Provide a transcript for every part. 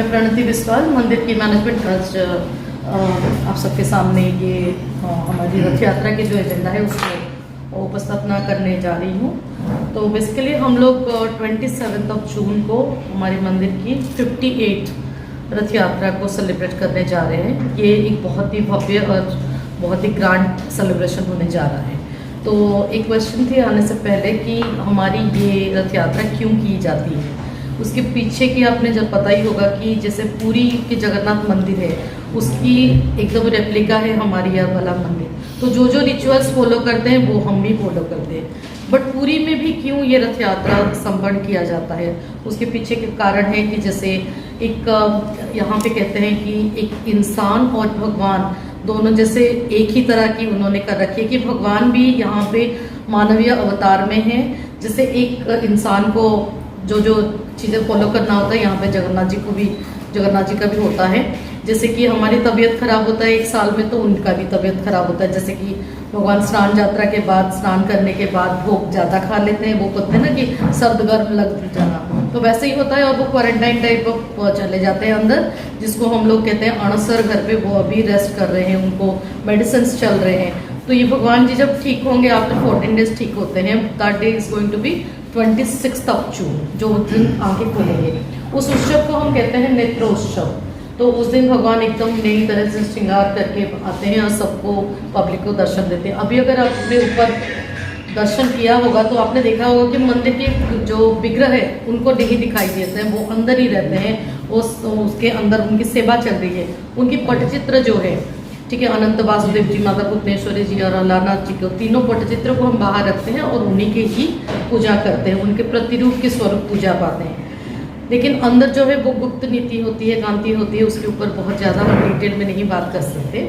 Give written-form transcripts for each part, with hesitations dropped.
मैं प्रणति विश्वाल, मंदिर की मैनेजमेंट ट्रस्ट आप सबके सामने ये हमारी रथ यात्रा की जो एजेंडा है उसको उपस्थापना करने जा रही हूँ। तो बेसिकली हम लोग 27 जून को हमारे मंदिर की 58 रथ यात्रा को सेलिब्रेट करने जा रहे हैं। ये एक बहुत ही भव्य और बहुत ही ग्रैंड सेलिब्रेशन होने जा रहा है। तो एक क्वेश्चन थी आने से पहले कि हमारी ये रथ यात्रा क्यों की जाती है। उसके पीछे की आपने जब पता ही होगा कि जैसे पुरी के जगन्नाथ मंदिर है उसकी एकदम रेप्लिका है हमारी यह वाला मंदिर। तो जो जो रिचुअल्स फॉलो करते हैं वो हम भी फॉलो करते हैं। बट पुरी में भी क्यों ये रथ यात्रा संपन्न किया जाता है, उसके पीछे के कारण है कि जैसे एक यहाँ पे कहते हैं कि एक इंसान और भगवान दोनों जैसे एक ही तरह की उन्होंने कर रखी है कि भगवान भी यहाँ पे मानवीय अवतार में है। जैसे एक इंसान को जो जो चीज़ें फॉलो करना होता है यहाँ पे जगन्नाथ जी का भी होता है। जैसे कि हमारी तबीयत खराब होता है एक साल में, तो उनका भी तबीयत खराब होता है। जैसे कि भगवान स्नान यात्रा के बाद, स्नान करने के बाद भोग ज़्यादा खा लेते हैं, वो कहते हैं ना कि सर्द गर्म लग जाना, तो वैसे ही होता है। और वो क्वारंटाइन टाइप चले जाते हैं अंदर, जिसको हम लोग कहते हैं अणसर घर पे, वो अभी रेस्ट कर रहे हैं, उनको मेडिसिन चल रहे हैं। तो ये भगवान जी जब ठीक होंगे, आफ्टर 14 डेज ठीक होते हैं, that day is going to be 26 June, जो दिन आंखें खोलेंगे। उस उत्सव को हम कहते हैं नेत्रोत्सव। तो उस दिन भगवान एकदम नई तरह से श्रृंगार करके आते हैं और सबको, पब्लिक को दर्शन देते हैं। अभी अगर आपने ऊपर दर्शन किया होगा तो आपने देखा होगा कि मंदिर के जो विग्रह है उनको नहीं दिखाई देते हैं, वो अंदर ही रहते हैं। उसके अंदर उनकी सेवा चल रही है। उनकी पटचित्र जो है, ठीक है, अनंत वासुदेव जी, माता पुतनेश्वरी जी और अलारनाथ जी को, तीनों पटचित्र को हम बाहर रखते हैं और उन्हीं के ही पूजा करते हैं, उनके प्रतिरूप के स्वरूप पूजा पाते हैं। लेकिन अंदर जो है वो गुप्त नीति होती है, कांति होती है, उसके ऊपर बहुत ज़्यादा हम डिटेल में नहीं बात कर सकते।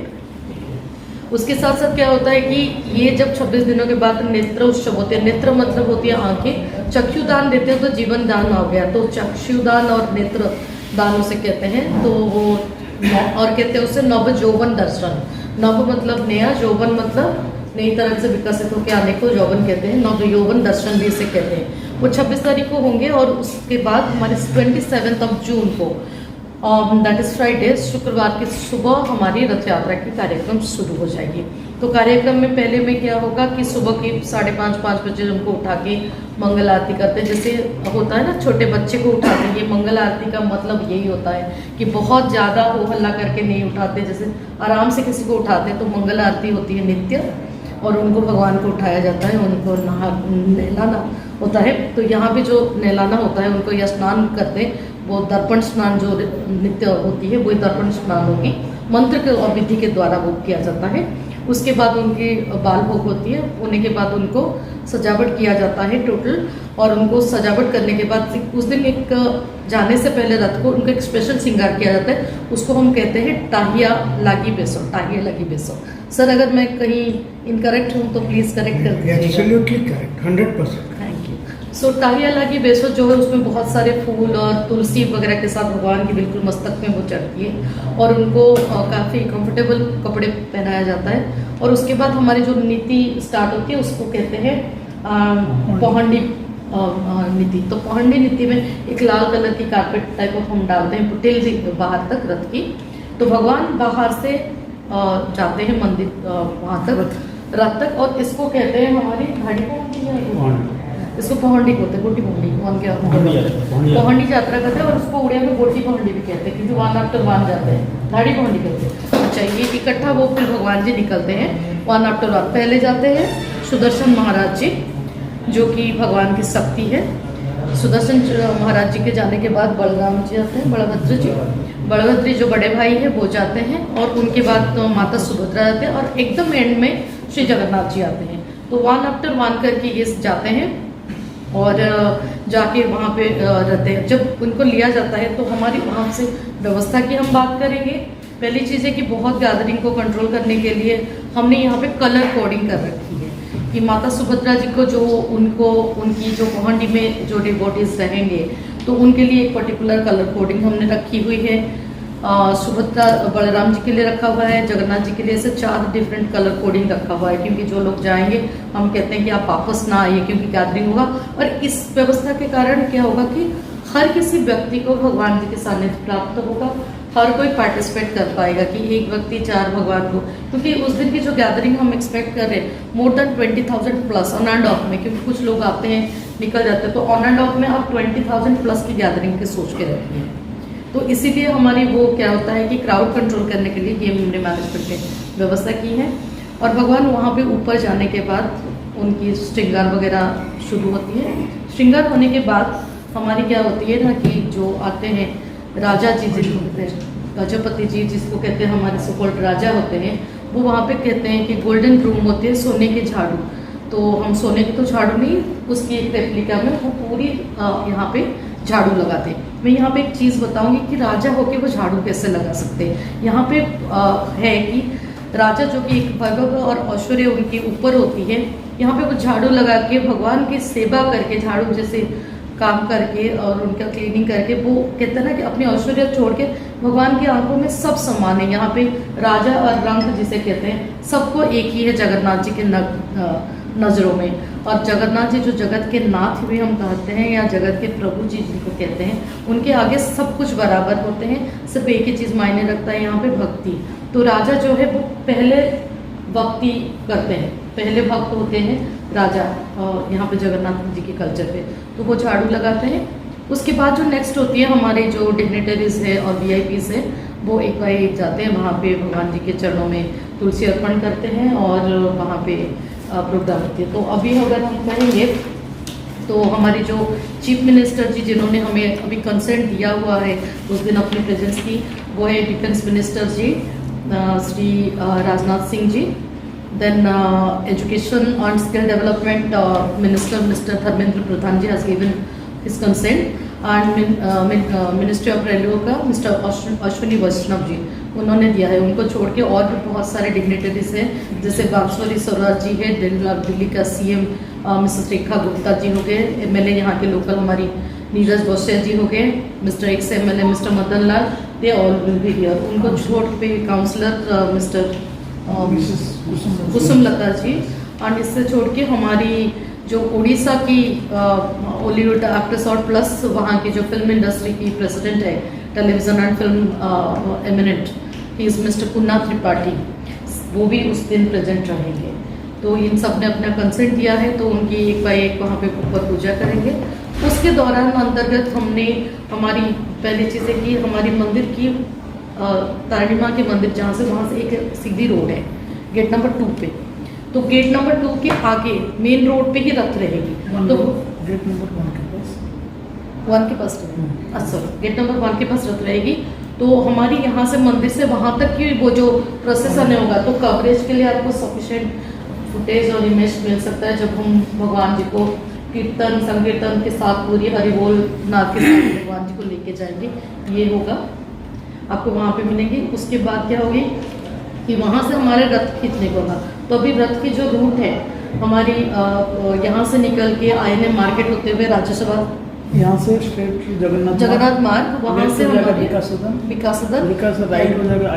उसके साथ साथ क्या होता है कि ये जब 26 दिनों के बाद नेत्र उत्सव होते हैं, नेत्र मतलब होती है आंखें, चक्षुदान देते हैं तो जीवन दान हो गया, तो चक्षुदान और नेत्र दान उसे कहते हैं। तो वो और कहते हैं उसे नव यौवन दर्शन। नव मतलब नया, यौवन मतलब नई तरह से विकसित होकर आने को यौवन कहते हैं। नव यौवन दर्शन भी इसे कहते हैं। वो 26 तारीख को होंगे और उसके बाद हमारे 27 जून को, दैट इज फ्राइडे, शुक्रवार की सुबह हमारी रथ यात्रा की कार्यक्रम शुरू हो जाएगी। तो कार्यक्रम में पहले में क्या होगा कि सुबह की 5:30 बजे उनको उठा के मंगल आरती करते हैं। जैसे होता है ना, छोटे बच्चे को उठाते हैं, ये मंगल आरती का मतलब यही होता है कि बहुत ज़्यादा हो हल्ला करके नहीं उठाते, जैसे आराम से किसी को उठाते हैं। तो मंगल आरती होती है नित्य, और उनको भगवान को उठाया जाता है, उनको नहलाना होता है। तो यहाँ पे जो नहलाना होता है, उनको या स्नान करते हैं, वो दर्पण स्नान जो नित्य होती है वो दर्पण स्नान होगी, मंत्र के और विधि के द्वारा वो किया जाता है। उसके बाद उनकी बाल भोग होती है, होने के बाद उनको सजावट किया जाता है टोटल। और उनको सजावट करने के बाद उस दिन एक जाने से पहले रथ को उनको एक स्पेशल श्रृंगार किया जाता है, उसको हम कहते हैं टाहिया लागी बेसो, टाहिया लागी बेसो। सर अगर मैं कहीं इनकरेक्ट हूँ तो प्लीज़ करेक्ट कर दीजिएगा। Absolutely correct, 100%। Thank you. So टाहिया लागी बेसो जो है उसमें बहुत सारे फूल और तुलसी वगैरह के साथ भगवान की बिल्कुल मस्तक में वो चढ़ती है, और उनको काफ़ी कंफर्टेबल कपड़े पहनाया जाता है। और उसके बाद हमारी जो नीति स्टार्ट होती है उसको कहते हैं पौहंडी नीति। तो पौहंडी नीति में एक लाल कलर की कारपेट टाइप ऑफ हम डालते हैं पुटेल बाहर तक रथ की। तो भगवान बाहर से जाते हैं मंदिर वहाँ तक, रथ तक, और इसको कहते हैं हमारी घाड़ी पौहंडी, इसको पौहंडी कहते हैं, गोटी पौहंडी, पौहंडी यात्रा कहते हैं। और उसको उड़िया में गोटी पौहंडी भी कहते हैं, क्योंकि वन आफ्टर वन जाते हैं, घाड़ी पौहंडी कहते हैं। अच्छा, ये इकट्ठा वो फिर भगवान जी निकलते हैं वन आफ्टर वन। पहले जाते हैं सुदर्शन महाराज जी, जो कि भगवान की शक्ति है। सुदर्शन महाराज जी के जाने के बाद बलराम जी आते हैं, बलभद्र जी जो बड़े भाई हैं वो जाते हैं, और उनके बाद तो माता सुभद्रा जाते हैं, और एकदम एंड में श्री जगन्नाथ जी आते हैं। तो वन आफ्टर वन करके ये जाते हैं और जाके वहाँ पे रहते हैं। जब उनको लिया जाता है तो हमारी वहाँ से व्यवस्था की हम बात करेंगे। पहली चीज़ है कि बहुत गैदरिंग को कंट्रोल करने के लिए हमने यहाँ पे कलर कोडिंग कर रखी है कि माता सुभद्रा जी को जो उनकी जो पौहंडी में जो डिवोटीज रहेंगे तो उनके लिए एक पर्टिकुलर कलर कोडिंग हमने रखी हुई है। सुभद्रा बलराम जी के लिए रखा हुआ है, जगन्नाथ जी के लिए, ऐसे 4 डिफरेंट कलर कोडिंग रखा हुआ है, क्योंकि जो लोग जाएंगे हम कहते हैं कि आप वापस ना आइए क्योंकि गैदरिंग होगा। और इस व्यवस्था के कारण क्या होगा कि हर किसी व्यक्ति को भगवान जी के सानिध्य प्राप्त होगा, हर कोई पार्टिसिपेट कर पाएगा कि एक व्यक्ति 4 भगवान को, क्योंकि उस दिन की जो गैदरिंग हम एक्सपेक्ट कर रहे हैं more than 20,000 plus on end of में, क्योंकि कुछ लोग आते हैं निकल जाते हैं, तो ऑन एंड ऑफ में आप 20,000 प्लस की गैदरिंग के सोच के रखी है। तो इसीलिए हमारी वो क्या होता है कि क्राउड कंट्रोल करने के लिए ये हमने मैनेजमेंट में व्यवस्था की है। और भगवान वहाँ पे ऊपर जाने के बाद उनकी श्रृंगार वगैरह शुरू होती है। श्रृंगार होने के बाद हमारी क्या होती है ना कि जो आते हैं राजा जी जिनको कहते हैं, गजपति जी जिसको कहते हैं, हमारे सो-कॉल्ड राजा होते हैं, वो वहाँ पे कहते हैं कि गोल्डन रूम होते हैं सोने के झाड़ू। तो हम सोने के तो झाड़ू नहीं, उसकी एक रेप्लिका में वो पूरी यहाँ पे झाड़ू लगाते हैं। मैं यहाँ पे एक चीज़ बताऊंगी कि राजा होके वो झाड़ू कैसे लगा सकते हैं। यहाँ पे है कि राजा जो कि एक वैभव और ऐश्वर्य उनके ऊपर होती है, यहाँ पे वो झाड़ू लगा के भगवान की सेवा करके, झाड़ू जैसे काम करके और उनका क्लीनिंग करके, वो कहते हैं ना कि अपने ऐश्वर्य छोड़ के भगवान की आंखों में सब समान है। यहाँ पे राजा और रंग जिसे कहते हैं, सबको एक ही है जगन्नाथ जी के नज़रों में। और जगन्नाथ जी जो जगत के नाथ भी हम कहते हैं या जगत के प्रभु जी जिनको कहते हैं, उनके आगे सब कुछ बराबर होते हैं। सिर्फ एक ही चीज़ मायने रखता है यहाँ पे, भक्ति। तो राजा जो है वो पहले भक्ति करते हैं, पहले भक्त होते हैं राजा, और यहाँ पे जगन्नाथ जी के कल्चर पे तो वो झाड़ू लगाते हैं। उसके बाद जो नेक्स्ट होती है हमारे जो डिग्नेटरीज है और VIPs है, वो एक बार एक जाते हैं वहाँ पे भगवान जी के चरणों में तुलसी अर्पण करते हैं और वहाँ पे प्रोग्राम होती है। तो अभी अगर हम कहेंगे तो हमारी जो चीफ मिनिस्टर जी जिन्होंने हमें अभी कंसेंट दिया हुआ है उस दिन अपनी प्रेजेंस की, वो है defence minister ji Shri Rajnath Singh ji. Then education and skill development minister mister Dharmendra Pradhan ji has given his consent, and ministry of railway का मिस्टर अश्विनी वैष्णव जी उन्होंने दिया है। उनको छोड़ के और भी बहुत सारे डिग्नेटरीज हैं, जैसे बांसुरी स्वराज जी है, दिल्ली का CM मिसेस रेखा गुप्ता जी हो गए, MLA यहाँ के लोकल हमारी नीरज बौसिया जी हो गए, mister ex-MLA mister Madan Lal, they all will be here. उनको छोड़ पे काउंसलर मिस्टर कुसुम लता जी, और इससे छोड़ के हमारी जो उड़ीसा की बॉलीवुड एक्ट्रेस और प्लस वहाँ की जो फिल्म इंडस्ट्री की प्रेसिडेंट है, television and film eminent, he is Mr Punna Tripathi, वो भी उस दिन प्रेजेंट रहेंगे। तो इन सब ने अपना कंसेंट दिया है, तो उनकी एक बाई एक वहाँ पे ऊपर पूजा करेंगे। उसके दौरान अंतर्गत हमने हमारी पहली चीज़ है कि हमारी मंदिर की तारिणी माँ के मंदिर जहाँ से वहाँ से एक सीधी रोड है गेट नंबर 2 पे, तो गेट नंबर 2 के आगे मेन रोड पे ही रथ रहेगी। तो गेट नंबर 1 के पास, 1 के पास, अच्छा गेट नंबर 1 के पास रथ रहेगी। तो हमारी यहाँ से मंदिर से वहाँ तक की वो जो प्रोसेसन होगा, तो कवरेज के लिए आपको सफिशिएंट फुटेज और इमेज मिल सकता है जब हम भगवान जी को कीर्तन संकीर्तन के साथ पूरी हरिबोल नाद के साथ भगवान जी को लेके जाएंगे, ये होगा आपको वहाँ पे मिलेंगे। उसके बाद क्या होगी कि वहाँ से हमारे रथ खींचने को होगा, तो अभी रथ की जो रूट है हमारी यहाँ से निकल के INA मार्केट होते हुए राज्यसभा, यहाँ से स्ट्रेट जगन्नाथ मार्ग, वहाँ से विकास राइट हो जाएगा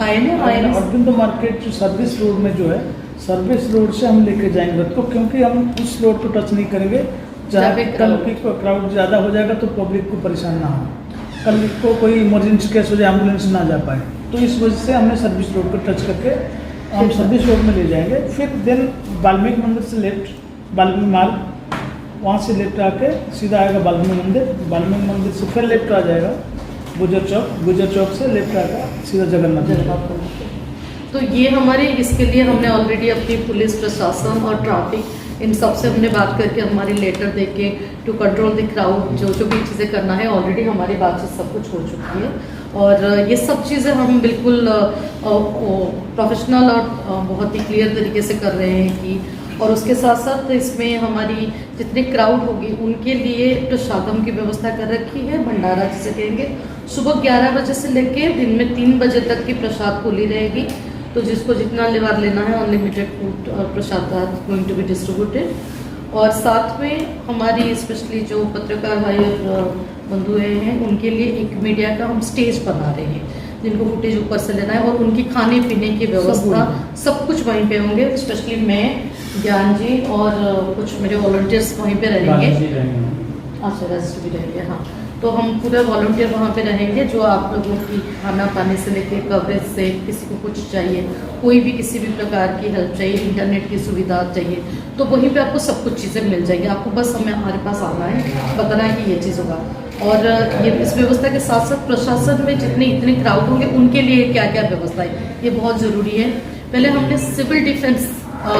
INA Arvind market service road में जो है, सर्विस रोड से हम लेके जाएंगे रथ को, क्योंकि हम उस रोड को टच नहीं करेंगे जहाँ कल की क्राउड ज़्यादा हो जाएगा तो पब्लिक को परेशान ना हो, कल को कोई इमरजेंसी केस हो जाए एम्बुलेंस ना जा पाए, तो इस वजह से हमने सर्विस रोड पर टच करके हम सर्विस रोड में ले जाएंगे। फिर देन वाल्मीकि मंदिर से लेफ्ट, वाल्मीकि मार्ग, वहाँ से लेफ्ट आके सीधा आएगा वाल्मीकि मंदिर, वाल्मीकि मंदिर से फिर लेफ्ट आ जाएगा गुजर चौक से लेफ्ट आएगा सीधा जगन्नाथ। तो ये हमारे इसके लिए हमने ऑलरेडी अपनी पुलिस प्रशासन और ट्रैफिक इन सब से हमने बात करके हमारी लेटर दे के टू कंट्रोल द क्राउड जो भी चीज़ें करना है ऑलरेडी हमारी बातचीत सब कुछ हो चुकी है। और ये सब चीज़ें हम बिल्कुल प्रोफेशनल और बहुत ही क्लियर तरीके से कर रहे हैं कि, और उसके साथ साथ इसमें हमारी जितने क्राउड होगी उनके लिए प्रसादम की व्यवस्था कर रखी है। भंडारा जिसे कहेंगे, सुबह 11 बजे से लेके दिन में 3 बजे तक की प्रसाद खुली रहेगी, तो जिसको जितना लेवार लेना है अनलिमिटेड फूड और प्रसाद गोइंग टू बी डिस्ट्रीब्यूटेड। और साथ में हमारी स्पेशली जो पत्रकार भाई और बंधु हैं उनके लिए एक मीडिया का हम स्टेज बना रहे हैं, जिनको फुटेज ऊपर से लेना है, और उनकी खाने पीने की व्यवस्था सब कुछ वहीं पे होंगे। स्पेशली मैं, ज्ञान जी और कुछ मेरे वॉलंटियर्स वहीं पे रहेंगे। अच्छा, रजिस्टर भी रहेंगे, हाँ। तो हम पूरे वॉलंटियर वहाँ पे रहेंगे, जो आप लोगों की खाना पाने से लेके कवरेज से, किसी को कुछ चाहिए, कोई भी किसी भी प्रकार की हेल्प चाहिए, इंटरनेट की सुविधा चाहिए, तो वहीं पे आपको सब कुछ चीज़ें मिल जाएंगी। आपको बस हमारे पास आना है, बताना है कि ये चीज़ होगा। और ये इस व्यवस्था के साथ साथ प्रशासन में इतने क्राउड होंगे उनके लिए क्या क्या व्यवस्था है, ये बहुत ज़रूरी है। पहले हमने सिविल डिफेंस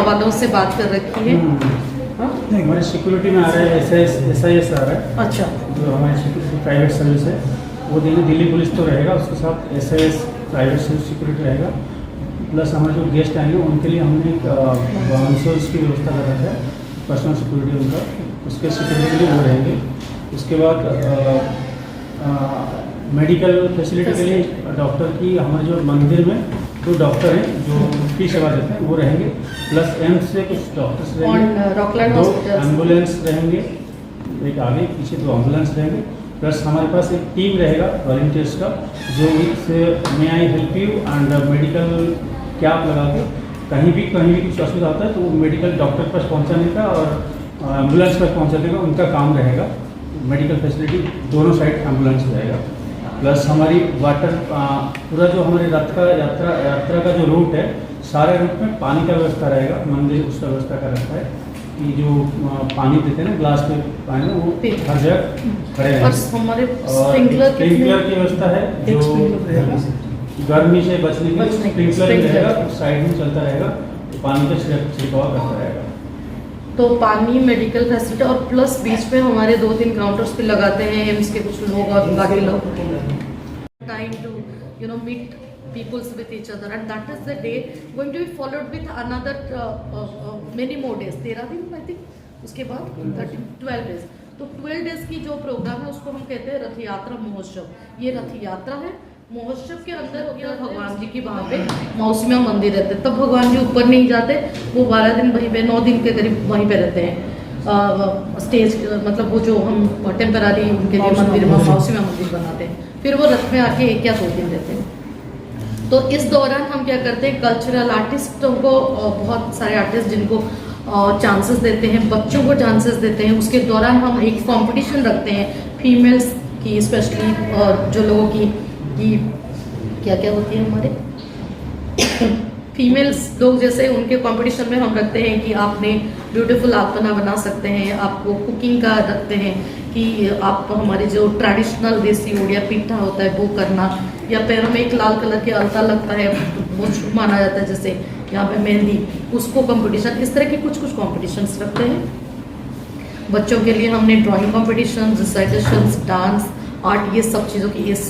वालों से बात कर रखी है। नहीं, हमारे सिक्योरिटी में आ रहा है SIS आ रहा है। अच्छा, जो हमारी सिक्योरिटी प्राइवेट सर्विस है वो दिल्ली पुलिस तो रहेगा, उसके साथ SIS प्राइवेट सिक्योरिटी रहेगा। प्लस हमारे जो गेस्ट आएंगे उनके लिए हमने एक बाउंसर्स की व्यवस्था कर रखा है, पर्सनल सिक्योरिटी उनका, उसके सिक्योरिटी के लिए वो रहेंगे। उसके बाद मेडिकल फैसिलिटी के लिए डॉक्टर की, हमारे जो मंदिर में तो डॉक्टर हैं जो फ्री सेवा देते हैं वो रहेंगे। प्लस एम्स से कुछ डॉक्टर्स रहेंगे, 2 एम्बुलेंस रहेंगे, एक आगे पीछे 2 एम्बुलेंस रहेंगे। प्लस हमारे पास एक टीम रहेगा वॉलंटियर्स का, जो may I help you and medical camp लगा के कहीं भी कुछ असुविधा होता है तो वो मेडिकल डॉक्टर पास पहुंचाने का और एम्बुलेंस पास पहुंचाने का उनका काम रहेगा। मेडिकल फैसिलिटी दोनों साइड एम्बुलेंस रहेगा। प्लस हमारी वाटर पूरा जो हमारी रथ का यात्रा का जो रूट है, सारे रूट में पानी का व्यवस्था रहेगा। मंदिर उसका व्यवस्था कर रखा है कि जो पानी देते हैं ना ग्लास में पानी, वो हर जगह खड़े रहेंगे। और हमारे स्प्रिंकलर की व्यवस्था है, जो गर्मी से बचने के लिए स्प्रिंकलर रहेगा, साइड में चलता रहेगा, तो पानी का छिड़काव करता रहेगा। तो पानी, मेडिकल फैसिलिटी और प्लस बीच में हमारे 2-3 काउंटर्स पे लगाते हैं एम्स के कुछ लोग और बाकी लोग। Time to meet peoples with each other, and that is the day going to be followed with another many more days, 13 दिन I think, उसके बाद 12 days। तो 12 days की जो प्रोग्राम है उसको हम कहते हैं रथ यात्रा महोत्सव। ये रथ यात्रा है, महोत्सव के अंदर होता है भगवान जी की वहाँ पे मौसमिया मंदिर रहते हैं, तब भगवान जी ऊपर नहीं जाते, वो 12 दिन वहीं पे 9 दिन के करीब वहीं पे रहते हैं। स्टेज मतलब वो जो हम टेम्पररी उनके लिए मंदिर में मौसमिया मंदिर बनाते हैं, फिर वो रथ में आके 1 या 2 दिन रहते हैं। तो इस दौरान हम क्या करते हैं, कल्चरल आर्टिस्टों को, बहुत सारे आर्टिस्ट जिनको चांसेस देते हैं, बच्चों को चांसेस देते हैं, उसके दौरान हम एक कंपटीशन रखते हैं फीमेल्स की स्पेशली, और जो लोगों की क्या क्या होती है हमारे फीमेल्स लोग, जैसे उनके कंपटीशन में हम रखते हैं कि आपने ब्यूटीफुल आलपना बना सकते हैं, आपको कुकिंग का रखते हैं कि आप हमारे जो ट्रेडिशनल देसी ओडिया पीठा होता है वो करना, या पैरों में एक लाल कलर के अलता लगता है वो शुभ माना जाता है, जैसे यहाँ पे मेहंदी, उसको कंपटीशन, इस तरह के कुछ कॉम्पिटिशन्स रखते हैं। बच्चों के लिए हमने drawing competition, recitations, dance, art, ये सब चीज़ों की इस